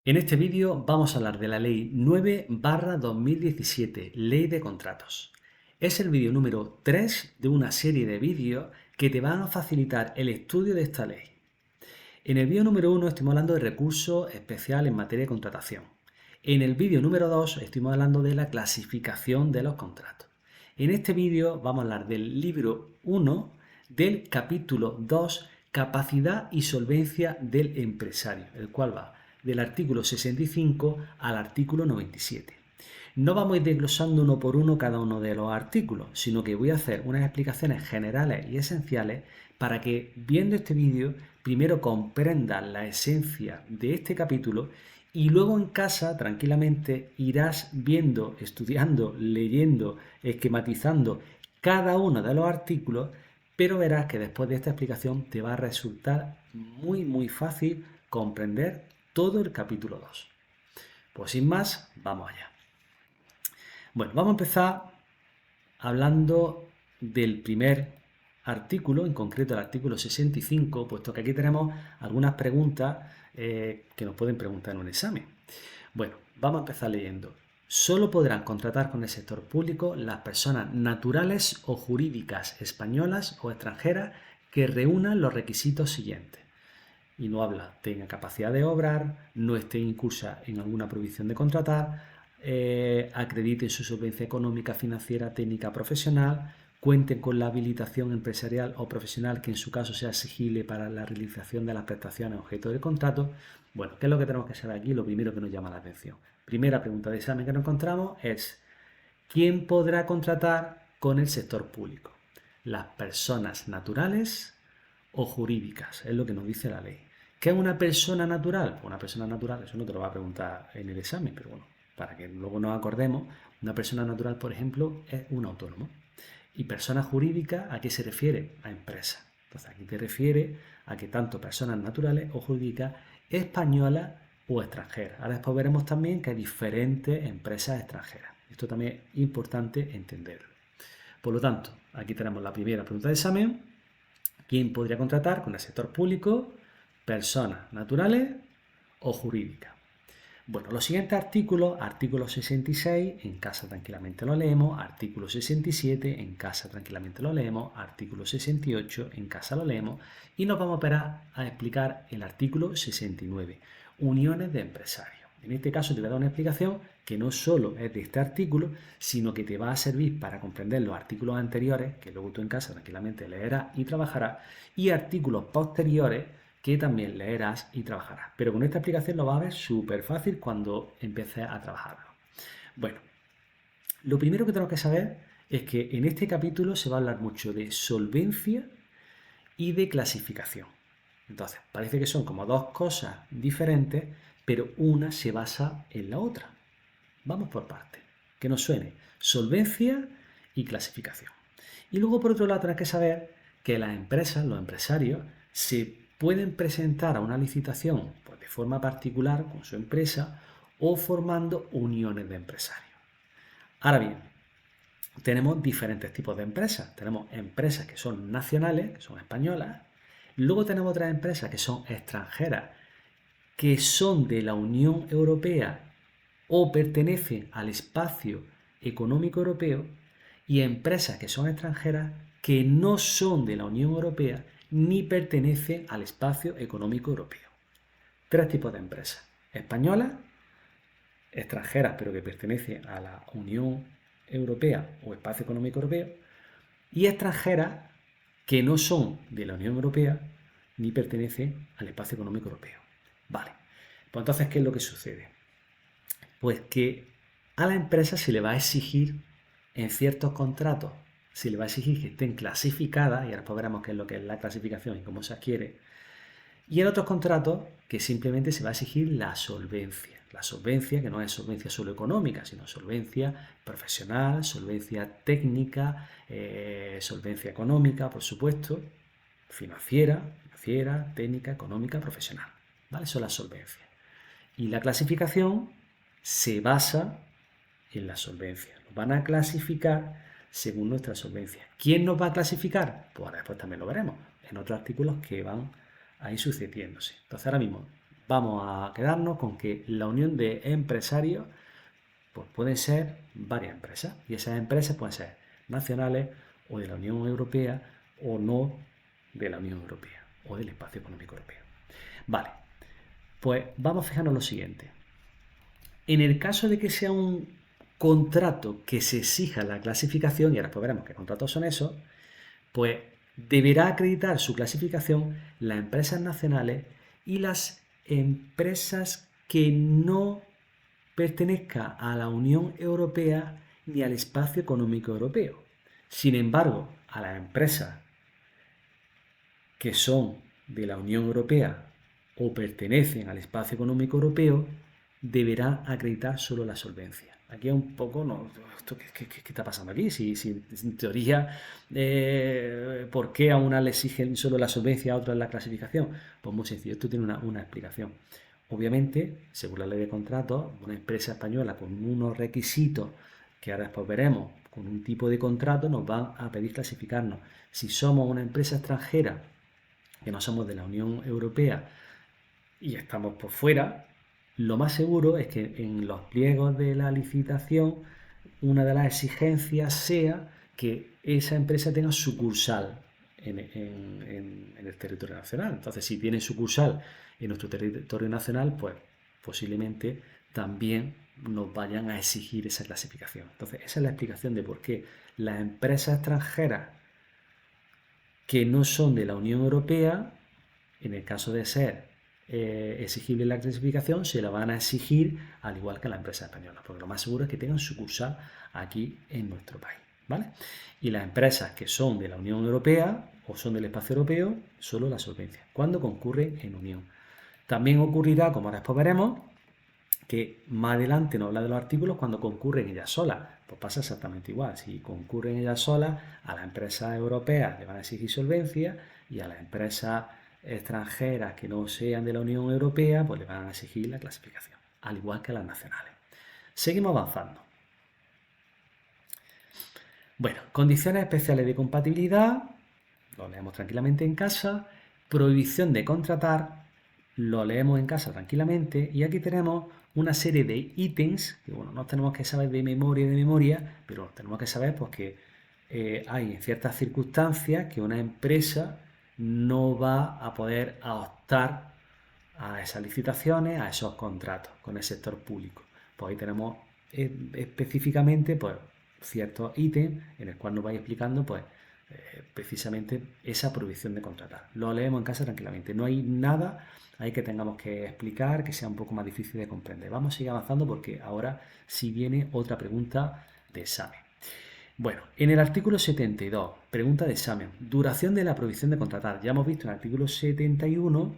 En este vídeo vamos a hablar de la Ley 9/2017, Ley de Contratos. Es el vídeo número 3 de una serie de vídeos que te van a facilitar el estudio de esta ley. En el vídeo número 1 estuvimos hablando de recursos especiales en materia de contratación. En el vídeo número 2 estuvimos hablando de la clasificación de los contratos. En este vídeo vamos a hablar del libro 1 del capítulo 2, capacidad y solvencia del empresario, el cual va del artículo 65 al artículo 97. No vamos a ir desglosando uno por uno cada uno de los artículos, sino que voy a hacer unas explicaciones generales y esenciales para que, viendo este vídeo, primero comprendas la esencia de este capítulo y luego en casa tranquilamente irás viendo, estudiando, leyendo, esquematizando cada uno de los artículos, pero verás que después de esta explicación te va a resultar muy fácil comprender todo el capítulo 2. Pues sin más, vamos allá. Bueno, vamos a empezar hablando del primer artículo, en concreto el artículo 65, puesto que aquí tenemos algunas preguntas que nos pueden preguntar en un examen. Bueno, vamos a empezar leyendo. Solo podrán contratar con el sector público las personas naturales o jurídicas españolas o extranjeras que reúnan los requisitos siguientes. Y no habla, tenga capacidad de obrar, no esté incursa en alguna prohibición de contratar, acrediten su solvencia económica, financiera, técnica, profesional, cuenten con la habilitación empresarial o profesional que en su caso sea exigible para la realización de las prestaciones objeto del contrato. Bueno, ¿qué es lo que tenemos que saber aquí? Lo primero que nos llama la atención. Primera pregunta de examen que nos encontramos es: ¿quién podrá contratar con el sector público? Las personas naturales o jurídicas, es lo que nos dice la ley. ¿Qué es una persona natural? Pues una persona natural, eso no te lo va a preguntar en el examen, pero bueno, para que luego nos acordemos, una persona natural, por ejemplo, es un autónomo. ¿Y persona jurídica a qué se refiere? A empresa. Entonces aquí te refiere a que tanto personas naturales o jurídicas españolas o extranjeras. Ahora después veremos también que hay diferentes empresas extranjeras. Esto también es importante entenderlo. Por lo tanto, aquí tenemos la primera pregunta de examen. ¿Quién podría contratar con el sector público? Personas naturales o jurídicas. Bueno, los siguientes artículos, artículo 66, en casa tranquilamente lo leemos, artículo 67, en casa tranquilamente lo leemos, artículo 68, en casa lo leemos, y nos vamos a explicar el artículo 69, uniones de empresarios. En este caso te voy a dar una explicación que no solo es de este artículo, sino que te va a servir para comprender los artículos anteriores, que luego tú en casa tranquilamente leerás y trabajarás, y artículos posteriores que también leerás y trabajarás. Pero con esta explicación lo vas a ver súper fácil cuando empieces a trabajarlo. Bueno, lo primero que tenemos que saber es que en este capítulo se va a hablar mucho de solvencia y de clasificación. Entonces, parece que son como dos cosas diferentes, pero una se basa en la otra. Vamos por partes. Que nos suene solvencia y clasificación. Y luego, por otro lado, tenemos que saber que las empresas, los empresarios, se pueden presentar a una licitación pues, de forma particular con su empresa o formando uniones de empresarios. Ahora bien, tenemos diferentes tipos de empresas. Tenemos empresas que son nacionales, que son españolas. Luego tenemos otras empresas que son extranjeras, que son de la Unión Europea o pertenecen al espacio económico europeo, y empresas que son extranjeras que no son de la Unión Europea ni pertenecen al espacio económico europeo. Tres tipos de empresas: españolas, extranjeras pero que pertenecen a la Unión Europea o espacio económico europeo, y extranjeras que no son de la Unión Europea ni pertenecen al espacio económico europeo. Vale, pues entonces, ¿qué es lo que sucede? Pues que a la empresa se le va a exigir en ciertos contratos, se le va a exigir que estén clasificadas, y ahora veremos qué es lo que es la clasificación y cómo se adquiere, y en otros contratos que simplemente se va a exigir la solvencia que no es solvencia solo económica, sino solvencia profesional, solvencia técnica, solvencia económica, por supuesto, financiera, técnica, económica, profesional. ¿Vale? Eso es la solvencia. Y la clasificación se basa en la solvencia. Nos van a clasificar según nuestra solvencia. ¿Quién nos va a clasificar? Pues ahora después también lo veremos en otros artículos que van a ir sucediéndose. Entonces ahora mismo vamos a quedarnos con que la unión de empresarios pues pueden ser varias empresas y esas empresas pueden ser nacionales o de la Unión Europea o no de la Unión Europea o del Espacio Económico Europeo. Vale, pues vamos a fijarnos en lo siguiente. En el caso de que sea un contrato que se exija la clasificación, y ahora pues veremos qué contratos son esos, pues deberá acreditar su clasificación las empresas nacionales y las empresas que no pertenezcan a la Unión Europea ni al Espacio Económico Europeo. Sin embargo, a las empresas que son de la Unión Europea o pertenecen al Espacio Económico Europeo, deberá acreditar solo la solvencia. Aquí es un poco, no, ¿qué está pasando aquí? Si en teoría, ¿por qué a una le exigen solo la solvencia y a otra la clasificación? Pues muy sencillo, esto tiene una explicación. Obviamente, según la ley de contratos, una empresa española con unos requisitos que ahora después veremos, con un tipo de contrato, nos van a pedir clasificarnos. Si somos una empresa extranjera, que no somos de la Unión Europea y estamos por fuera, lo más seguro es que en los pliegos de la licitación una de las exigencias sea que esa empresa tenga sucursal en el territorio nacional. Entonces, si tiene sucursal en nuestro territorio nacional, pues posiblemente también nos vayan a exigir esa clasificación. Entonces, esa es la explicación de por qué las empresas extranjeras que no son de la Unión Europea, en el caso de ser exigible la clasificación, se la van a exigir al igual que la empresa española, porque lo más seguro es que tengan sucursal aquí en nuestro país, ¿vale? Y las empresas que son de la Unión Europea o son del espacio europeo, solo la solvencia, cuando concurren en unión. También ocurrirá, como ahora después veremos, que más adelante nos habla de los artículos cuando concurren ellas solas. Pues pasa exactamente igual. Si concurren ellas solas, a las empresas europeas le van a exigir solvencia y a las empresas extranjeras que no sean de la Unión Europea, pues le van a exigir la clasificación, al igual que a las nacionales. Seguimos avanzando. Bueno, condiciones especiales de compatibilidad, lo leemos tranquilamente en casa. Prohibición de contratar, lo leemos en casa tranquilamente. Y aquí tenemos una serie de ítems que, bueno, no tenemos que saber de memoria, pero tenemos que saber pues, que hay en ciertas circunstancias que una empresa no va a poder optar a esas licitaciones, a esos contratos con el sector público. Pues ahí tenemos específicamente pues, ciertos ítems en el cual nos vais explicando pues, precisamente esa prohibición de contratar. Lo leemos en casa tranquilamente. No hay nada ahí que tengamos que explicar que sea un poco más difícil de comprender. Vamos a seguir avanzando porque ahora sí viene otra pregunta de examen. Bueno, en el artículo 72, pregunta de examen, duración de la prohibición de contratar. Ya hemos visto en el artículo 71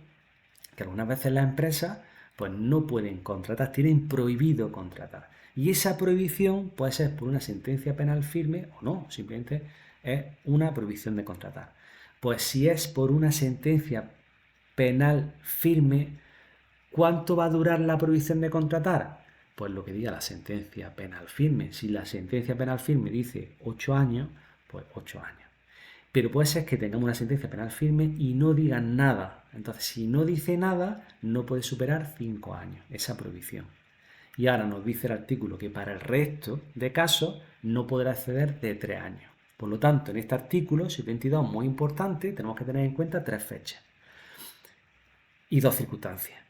que algunas veces las empresas pues no pueden contratar, tienen prohibido contratar. Y esa prohibición puede ser por una sentencia penal firme o no, simplemente es una prohibición de contratar. Pues si es por una sentencia penal firme, ¿cuánto va a durar la prohibición de contratar? Pues lo que diga la sentencia penal firme. Si la sentencia penal firme dice 8 años, pues 8 años. Pero puede ser que tengamos una sentencia penal firme y no digan nada. Entonces, si no dice nada, no puede superar 5 años esa prohibición. Y ahora nos dice el artículo que para el resto de casos no podrá exceder de 3 años. Por lo tanto, en este artículo 72, muy importante, tenemos que tener en cuenta 3 fechas y 2 circunstancias.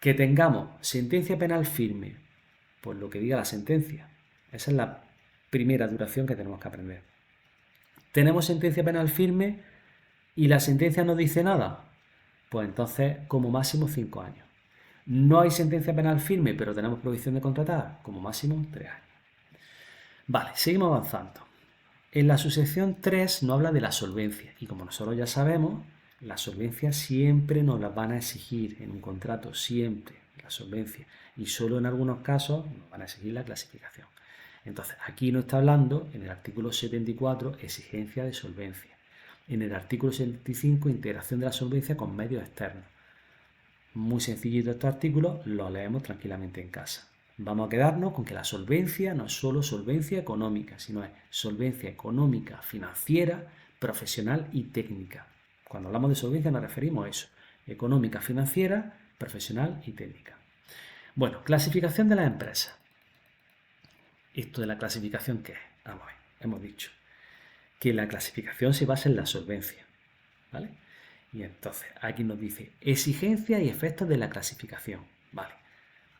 Que tengamos sentencia penal firme, pues lo que diga la sentencia. Esa es la primera duración que tenemos que aprender. ¿Tenemos sentencia penal firme y la sentencia no dice nada? Pues entonces, como máximo, 5 años. No hay sentencia penal firme, pero tenemos prohibición de contratar, como máximo 3 años. Vale, seguimos avanzando. En la subsección 3 nos habla de la solvencia y como nosotros ya sabemos, la solvencia siempre nos la van a exigir en un contrato, siempre la solvencia, y solo en algunos casos nos van a exigir la clasificación. Entonces, aquí nos está hablando, en el artículo 74, exigencia de solvencia. En el artículo 75, integración de la solvencia con medios externos. Muy sencillito este artículo, lo leemos tranquilamente en casa. Vamos a quedarnos con que la solvencia no es solo solvencia económica, sino es solvencia económica, financiera, profesional y técnica. Cuando hablamos de solvencia nos referimos a eso, económica, financiera, profesional y técnica. Bueno, clasificación de las empresas. ¿Esto de la clasificación qué es? Vamos a ver, hemos dicho que la clasificación se basa en la solvencia, ¿vale? Y entonces aquí nos dice exigencia y efectos de la clasificación, ¿vale?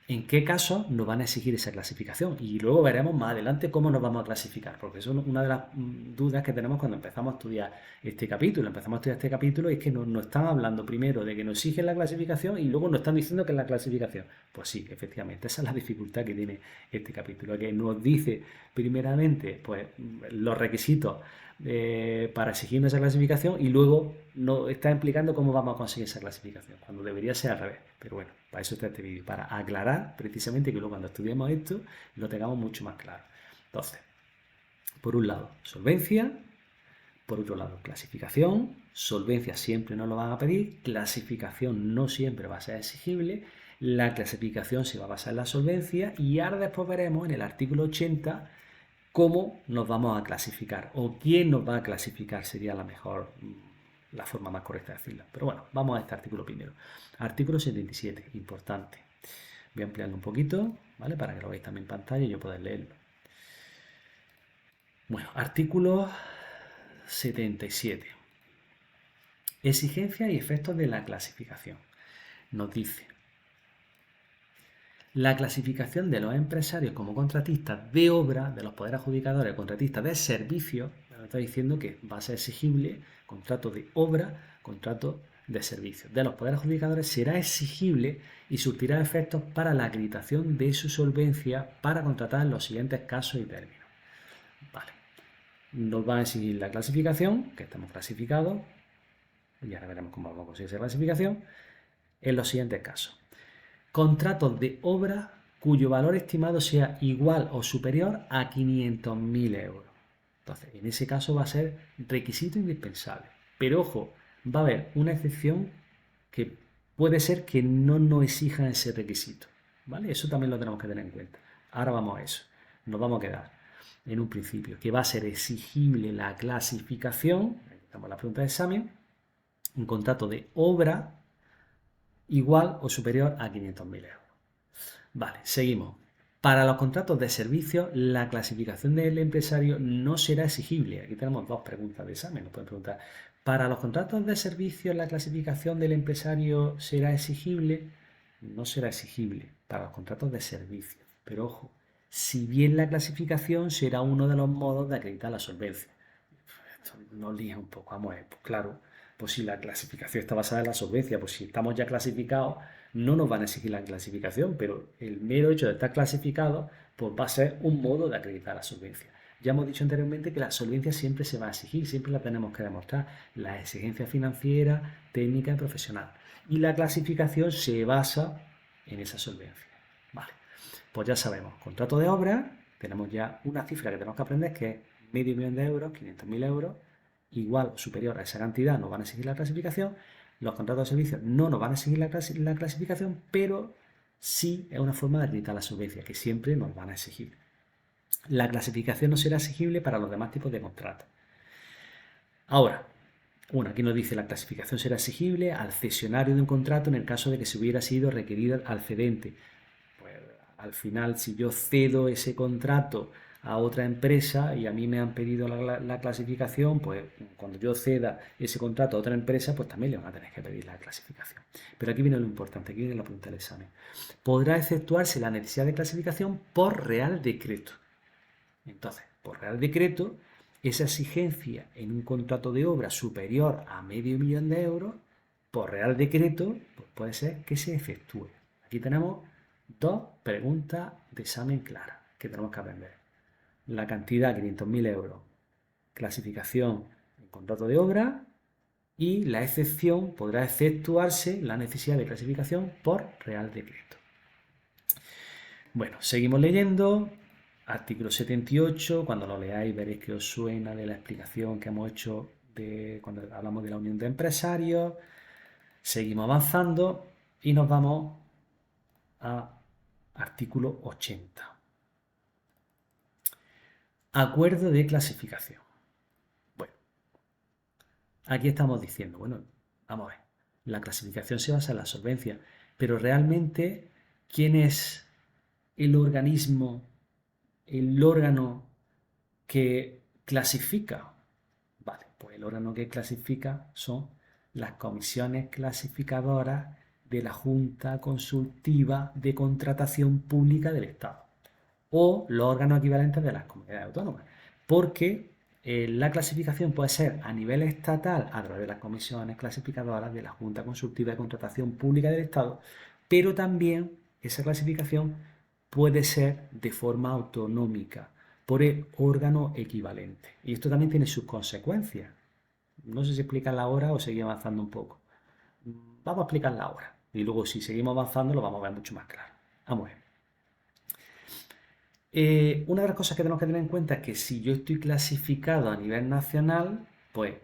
¿En qué casos nos van a exigir esa clasificación? Y luego veremos más adelante cómo nos vamos a clasificar, porque eso es una de las dudas que tenemos cuando empezamos a estudiar este capítulo. Empezamos a estudiar este capítulo y es que nos están hablando primero de que nos exigen la clasificación y luego nos están diciendo que es la clasificación. Pues sí, efectivamente, esa es la dificultad que tiene este capítulo, que nos dice primeramente pues, los requisitos para exigirnos esa clasificación y luego nos está explicando cómo vamos a conseguir esa clasificación, cuando debería ser al revés. Pero bueno, para eso está este vídeo, para aclarar precisamente que luego cuando estudiemos esto lo tengamos mucho más claro. Entonces, por un lado, solvencia, por otro lado, clasificación. Solvencia siempre nos lo van a pedir, clasificación no siempre va a ser exigible, la clasificación se va a basar en la solvencia y ahora después veremos en el artículo 80 cómo nos vamos a clasificar o quién nos va a clasificar sería la forma más correcta de decirlo. Pero bueno, vamos a este artículo primero. Artículo 77, importante. Voy a ampliarlo un poquito, ¿vale? Para que lo veáis también en pantalla y yo poder leerlo. Bueno, artículo 77. Exigencia y efectos de la clasificación. Nos dice: la clasificación de los empresarios como contratistas de obra, de los poderes adjudicadores, contratistas de servicios, nos está diciendo que va a ser exigible contrato de obra, contrato de servicios. De los poderes adjudicadores será exigible y surtirá efectos para la acreditación de su solvencia para contratar en los siguientes casos y términos. Vale. Nos va a exigir la clasificación, que estamos clasificados, y ahora veremos cómo vamos a conseguir esa clasificación, en los siguientes casos. Contratos de obra cuyo valor estimado sea igual o superior a 500.000 euros. Entonces, en ese caso va a ser requisito indispensable. Pero ojo, va a haber una excepción que puede ser que no nos exijan ese requisito, ¿vale? Eso también lo tenemos que tener en cuenta. Ahora vamos a eso. Nos vamos a quedar en un principio que va a ser exigible la clasificación, ahí estamos en la pregunta de examen, un contrato de obra igual o superior a 500.000 euros. Vale, seguimos. Para los contratos de servicio, la clasificación del empresario no será exigible. Aquí tenemos dos preguntas de examen. Nos pueden preguntar, ¿para los contratos de servicio la clasificación del empresario será exigible? No será exigible para los contratos de servicio. Pero ojo, si bien la clasificación será uno de los modos de acreditar la solvencia. Esto nos lía un poco, vamos a ver, pues claro. Pues si la clasificación está basada en la solvencia, pues si estamos ya clasificados, no nos van a exigir la clasificación, pero el mero hecho de estar clasificados, pues va a ser un modo de acreditar la solvencia. Ya hemos dicho anteriormente que la solvencia siempre se va a exigir, siempre la tenemos que demostrar, la exigencia financiera, técnica y profesional. Y la clasificación se basa en esa solvencia. Vale, pues ya sabemos, contrato de obra, tenemos ya una cifra que tenemos que aprender que es medio millón de euros, 500.000 euros, igual o superior a esa cantidad nos van a exigir la clasificación. Los contratos de servicios no nos van a exigir la clasificación, pero sí es una forma de acreditar la solvencia, que siempre nos van a exigir. La clasificación no será exigible para los demás tipos de contratos. Ahora, aquí nos dice la clasificación será exigible al cesionario de un contrato en el caso de que se hubiera sido requerida al cedente. Pues al final, si yo cedo ese contrato a otra empresa y a mí me han pedido la clasificación, pues cuando yo ceda ese contrato a otra empresa, pues también le van a tener que pedir la clasificación. Pero aquí viene lo importante, aquí viene la pregunta del examen. Podrá efectuarse la necesidad de clasificación por Real Decreto. Entonces, por Real Decreto, esa exigencia en un contrato de obra superior a medio millón de euros, por Real Decreto, pues puede ser que se efectúe. Aquí tenemos dos preguntas de examen claras que tenemos que aprender. La cantidad, 500.000 euros, clasificación en contrato de obra, y la excepción podrá efectuarse la necesidad de clasificación por Real Decreto. Bueno, seguimos leyendo. Artículo 78, cuando lo leáis veréis que os suena de la explicación que hemos hecho cuando hablamos de la unión de empresarios. Seguimos avanzando y nos vamos a artículo 80. Acuerdo de clasificación. Bueno, aquí estamos diciendo, bueno, vamos a ver, la clasificación se basa en la solvencia, pero realmente, ¿quién es el organismo, el órgano que clasifica? Vale, pues el órgano que clasifica son las comisiones clasificadoras de la Junta Consultiva de Contratación Pública del Estado o los órganos equivalentes de las comunidades autónomas, porque la clasificación puede ser a nivel estatal a través de las comisiones clasificadoras de la Junta Consultiva de Contratación Pública del Estado, pero también esa clasificación puede ser de forma autonómica por el órgano equivalente. Y esto también tiene sus consecuencias. No sé si explicarla ahora o seguir avanzando un poco. Vamos a explicarla ahora. Y luego si seguimos avanzando lo vamos a ver mucho más claro. Vamos a ver. Una de las cosas que tenemos que tener en cuenta es que si yo estoy clasificado a nivel nacional, pues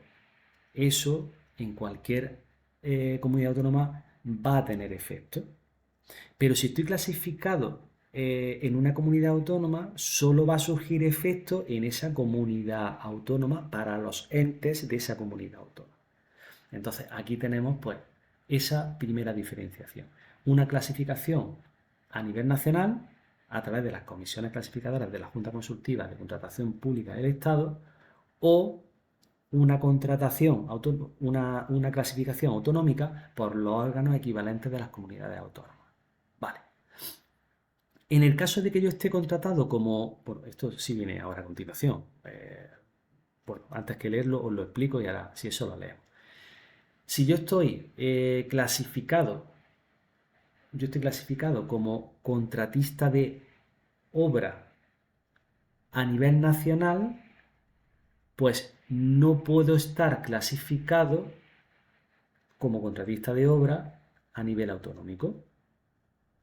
eso en cualquier comunidad autónoma va a tener efecto. Pero si estoy clasificado en una comunidad autónoma, solo va a surgir efecto en esa comunidad autónoma para los entes de esa comunidad autónoma. Entonces aquí tenemos pues esa primera diferenciación. Una clasificación a nivel nacional a través de las comisiones clasificadoras de la Junta Consultiva de Contratación Pública del Estado o una contratación, una clasificación autonómica por los órganos equivalentes de las comunidades autónomas. Vale. En el caso de que yo esté contratado como, bueno, esto sí viene ahora a continuación, bueno, antes que leerlo os lo explico y ahora si eso lo leemos. Si yo estoy clasificado como contratista de obra a nivel nacional, pues no puedo estar clasificado como contratista de obra a nivel autonómico.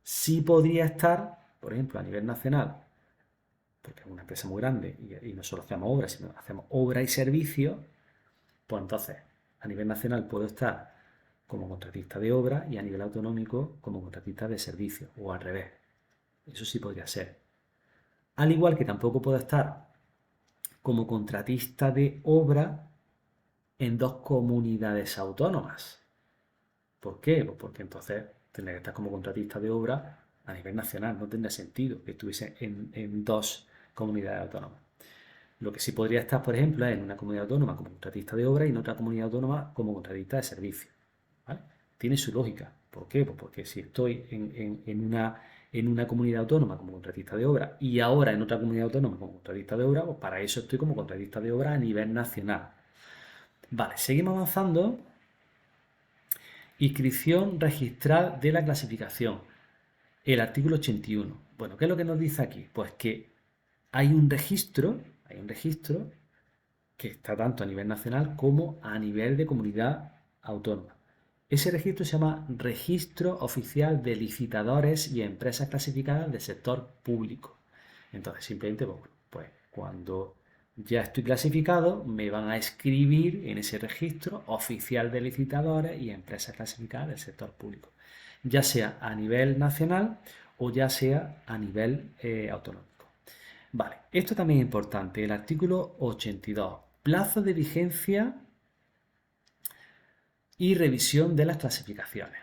Sí podría estar, por ejemplo, a nivel nacional, porque es una empresa muy grande y no solo hacemos obra, sino hacemos obra y servicio, pues entonces a nivel nacional puedo estar como contratista de obra y a nivel autonómico como contratista de servicio, o al revés. Eso sí podría ser. Al igual que tampoco puedo estar como contratista de obra en dos comunidades autónomas. ¿Por qué? Pues porque entonces tendría que estar como contratista de obra a nivel nacional. No tendría sentido que estuviese en dos comunidades autónomas. Lo que sí podría estar, por ejemplo, es en una comunidad autónoma como contratista de obra y en otra comunidad autónoma como contratista de servicio. ¿Vale? Tiene su lógica. ¿Por qué? Pues porque si estoy en una comunidad autónoma como contratista de obra y ahora en otra comunidad autónoma como contratista de obra, pues para eso estoy como contratista de obra a nivel nacional. Vale, seguimos avanzando. Inscripción registral de la clasificación. El artículo 81. Bueno, ¿qué es lo que nos dice aquí? Pues que hay un registro que está tanto a nivel nacional como a nivel de comunidad autónoma. Ese registro se llama Registro Oficial de Licitadores y Empresas Clasificadas del Sector Público. Entonces, simplemente, pues cuando ya estoy clasificado, me van a escribir en ese registro oficial de licitadores y empresas clasificadas del sector público, ya sea a nivel nacional o ya sea a nivel autonómico. Vale, esto también es importante, el artículo 82, plazo de vigencia y revisión de las clasificaciones.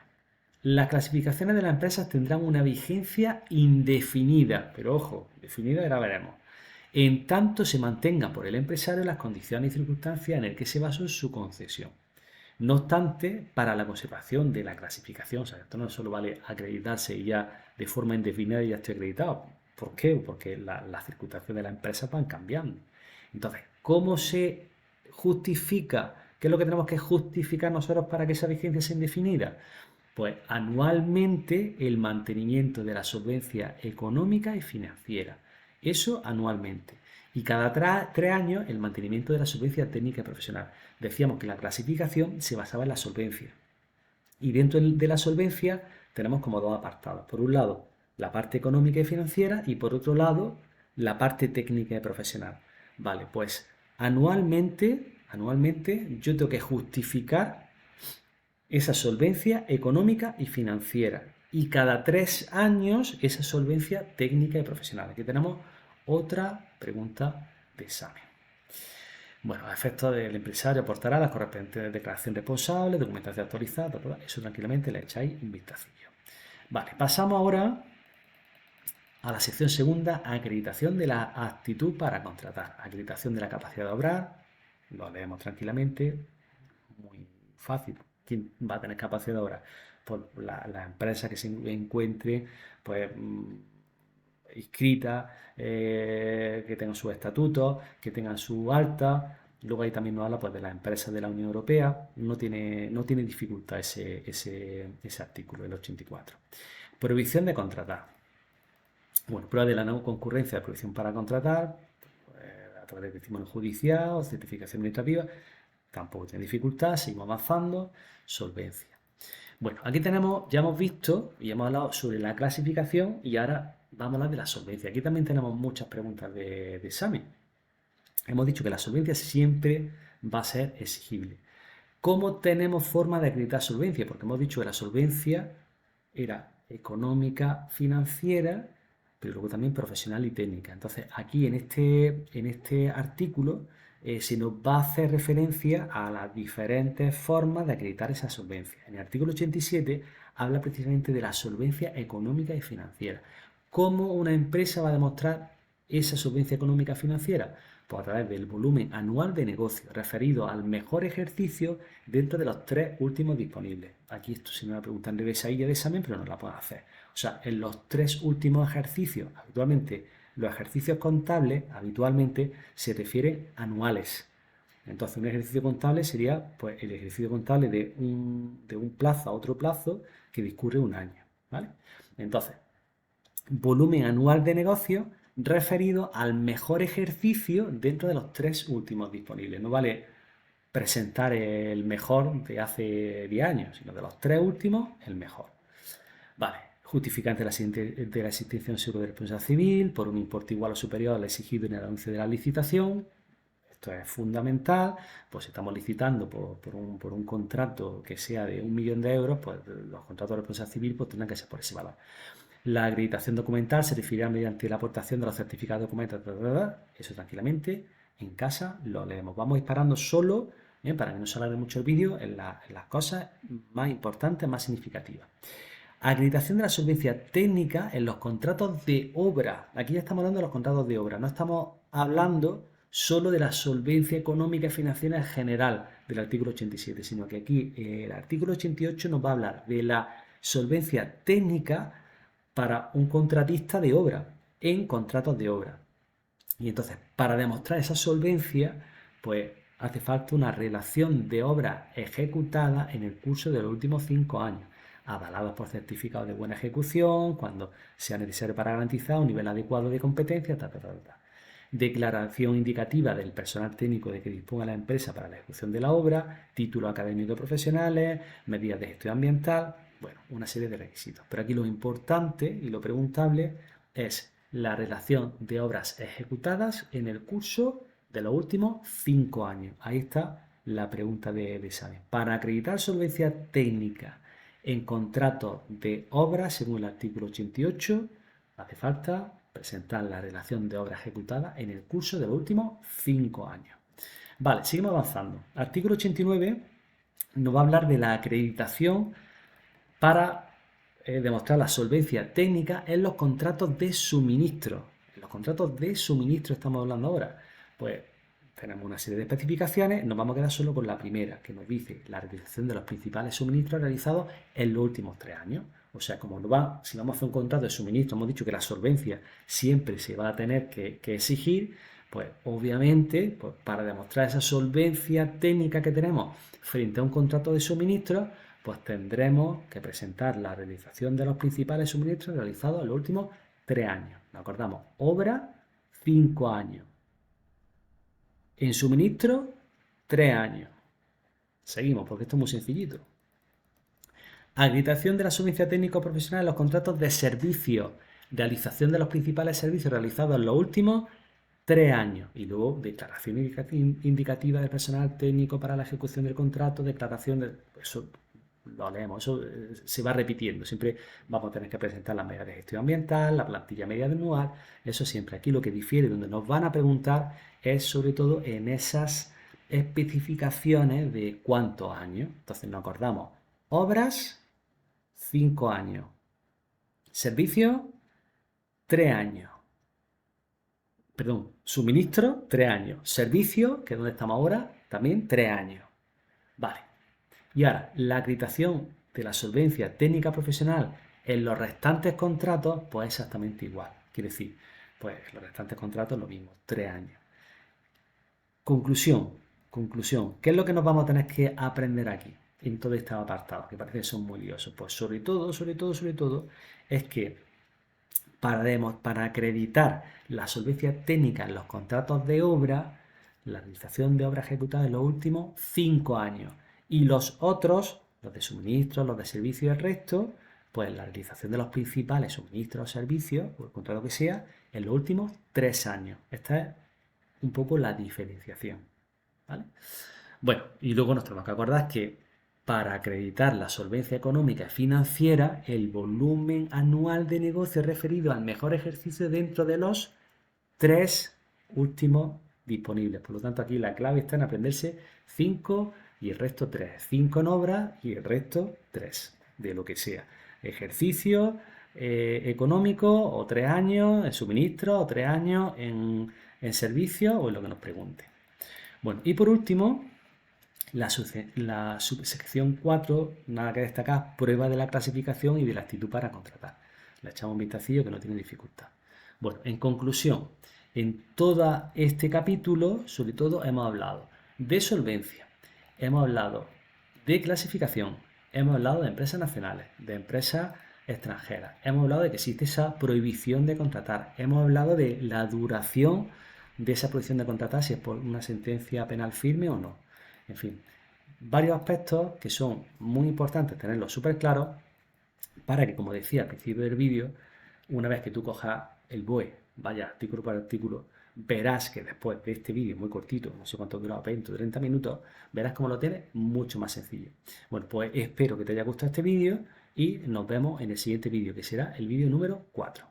Las clasificaciones de las empresas tendrán una vigencia indefinida, pero ojo, definida ahora veremos, en tanto se mantengan por el empresario las condiciones y circunstancias en las que se basó su concesión. No obstante, para la conservación de la clasificación, o sea, esto no solo vale acreditarse y ya de forma indefinida ya estoy acreditado. ¿Por qué? Porque las circunstancias de la empresa van cambiando. Entonces, ¿cómo se justifica? ¿Qué es lo que tenemos que justificar nosotros para que esa vigencia sea indefinida? Pues anualmente el mantenimiento de la solvencia económica y financiera. Eso anualmente. Y cada 3 años el mantenimiento de la solvencia técnica y profesional. Decíamos que la clasificación se basaba en la solvencia. Y dentro de la solvencia tenemos como dos apartados. Por un lado, la parte económica y financiera y por otro lado, la parte técnica y profesional. Vale, pues anualmente yo tengo que justificar esa solvencia económica y financiera. Y cada 3 años esa solvencia técnica y profesional. Aquí tenemos otra pregunta de examen. Bueno, a efectos del empresario aportará las correspondientes declaraciones responsables, documentación actualizada, eso tranquilamente le echáis un vistacillo. Vale, pasamos ahora a la sección segunda, acreditación de la aptitud para contratar. Acreditación de la capacidad de obrar, lo leemos tranquilamente, muy fácil. ¿Quién va a tener capacidad de obrar? Pues la empresa que se encuentre pues, inscrita, que tengan sus estatutos, que tengan su alta. Luego ahí también nos habla pues, de las empresas de la Unión Europea. No tiene dificultad ese artículo, el 84. Prohibición de contratar. Bueno, prueba de la no concurrencia de prohibición para contratar, a través de testimonio judicial o certificación administrativa, tampoco tiene dificultad, seguimos avanzando, solvencia. Bueno, aquí tenemos, ya hemos visto y hemos hablado sobre la clasificación y ahora vamos a hablar de la solvencia. Aquí también tenemos muchas preguntas de examen. Hemos dicho que la solvencia siempre va a ser exigible. ¿Cómo tenemos forma de acreditar solvencia? Porque hemos dicho que la solvencia era económica, financiera, pero luego también profesional y técnica. Entonces, aquí en este artículo se nos va a hacer referencia a las diferentes formas de acreditar esa solvencia. En el artículo 87 habla precisamente de la solvencia económica y financiera. ¿Cómo una empresa va a demostrar esa solvencia económica financiera? Pues a través del volumen anual de negocio, referido al mejor ejercicio dentro de los 3 últimos disponibles. Aquí esto se me va a preguntar de revisilla de examen, pero no la puedo hacer. O sea, en los 3 últimos ejercicios, habitualmente los ejercicios contables, habitualmente se refieren anuales. Entonces, un ejercicio contable sería pues, el ejercicio contable de un plazo a otro plazo que discurre un año. ¿Vale? Entonces, volumen anual de negocio referido al mejor ejercicio dentro de los 3 últimos disponibles. No vale presentar el mejor de hace 10 años, sino de los 3 últimos, el mejor. Vale, justificante de la existencia de un seguro de responsabilidad civil por un importe igual o superior al exigido en el anuncio de la licitación. Esto es fundamental, pues si estamos licitando por un contrato que sea de 1 millón de euros, pues los contratos de responsabilidad civil pues, tendrán que ser por ese valor. La acreditación documental se refiere mediante la aportación de los certificados documentales, eso tranquilamente en casa lo leemos. Vamos disparando solo, para que no se alargue mucho el vídeo, en las cosas más importantes, más significativas. Acreditación de la solvencia técnica en los contratos de obra. Aquí ya estamos hablando de los contratos de obra, no estamos hablando solo de la solvencia económica y financiera en general del artículo 87, sino que aquí el artículo 88 nos va a hablar de la solvencia técnica para un contratista de obra, en contratos de obra. Y entonces, para demostrar esa solvencia, pues hace falta una relación de obras ejecutadas en el curso de los últimos 5 años, avaladas por certificados de buena ejecución, cuando sea necesario para garantizar un nivel adecuado de competencia, Declaración indicativa del personal técnico de que disponga la empresa para la ejecución de la obra, títulos académicos profesionales, medidas de gestión ambiental, bueno, una serie de requisitos. Pero aquí lo importante y lo preguntable es la relación de obras ejecutadas en el curso de los últimos 5 años. Ahí está la pregunta de examen. Para acreditar solvencia técnica en contratos de obras, según el artículo 88, hace falta presentar la relación de obra ejecutada en el curso de los últimos 5 años. Vale, seguimos avanzando. Artículo 89 nos va a hablar de la acreditación para demostrar la solvencia técnica en los contratos de suministro. En los contratos de suministro estamos hablando ahora. Pues tenemos una serie de especificaciones, nos vamos a quedar solo con la primera, que nos dice la realización de los principales suministros realizados en los últimos 3 años. O sea, si vamos a hacer un contrato de suministro, hemos dicho que la solvencia siempre se va a tener que exigir, pues obviamente, pues, para demostrar esa solvencia técnica que tenemos frente a un contrato de suministro, pues tendremos que presentar la realización de los principales suministros realizados en los últimos 3 años. ¿Nos acordamos? Obra, 5 años. En suministro, 3 años. Seguimos, porque esto es muy sencillito. Acreditación de la solvencia técnico-profesional en los contratos de servicio. Realización de los principales servicios realizados en los últimos 3 años. Y luego, declaración indicativa del personal técnico para la ejecución del contrato, declaración de... Eso lo leemos, eso se va repitiendo. Siempre vamos a tener que presentar las medidas de gestión ambiental, la plantilla media anual, eso siempre. Aquí lo que difiere, donde nos van a preguntar, es sobre todo en esas especificaciones de cuántos años. Entonces nos acordamos, obras, 5 años. Servicio, 3 años. Perdón, suministro, 3 años. Servicio, que es donde estamos ahora, también 3 años. Vale. Y ahora, la acreditación de la solvencia técnica profesional en los restantes contratos, pues exactamente igual. Quiere decir, pues los restantes contratos lo mismo, 3 años. Conclusión. ¿Qué es lo que nos vamos a tener que aprender aquí en todo este apartado? Que parece que son muy liosos. Pues sobre todo, es que para acreditar la solvencia técnica en los contratos de obra, la realización de obra ejecutada en los últimos 5 años. Y los otros, los de suministros, los de servicios y el resto, pues la realización de los principales suministros o servicios, o el contrato que sea, en los últimos 3 años. Esta es un poco la diferenciación. ¿Vale? Bueno, y luego nos tenemos que acordar que para acreditar la solvencia económica y financiera, el volumen anual de negocio referido al mejor ejercicio dentro de los 3 últimos disponibles. Por lo tanto, aquí la clave está en aprenderse 5 y el resto 3. 5 en obra y el resto 3, de lo que sea. Ejercicio económico o 3 años en suministro o 3 años en servicio o en lo que nos pregunte. Bueno, y por último, la subsección 4, nada que destacar, prueba de la clasificación y de la actitud para contratar. Le echamos un vistacillo que no tiene dificultad. Bueno, en conclusión, en todo este capítulo, sobre todo, hemos hablado de solvencia, hemos hablado de clasificación, hemos hablado de empresas nacionales, de empresas extranjeras, hemos hablado de que existe esa prohibición de contratar, hemos hablado de la duración de esa prohibición de contratar, si es por una sentencia penal firme o no. En fin, varios aspectos que son muy importantes tenerlos súper claros para que, como decía al principio del vídeo, una vez que tú cojas el BOE, vaya artículo por artículo, verás que después de este vídeo muy cortito, no sé cuánto dura, 20 o 30 minutos, verás cómo lo tienes mucho más sencillo. Bueno, pues espero que te haya gustado este vídeo y nos vemos en el siguiente vídeo, que será el vídeo número 4.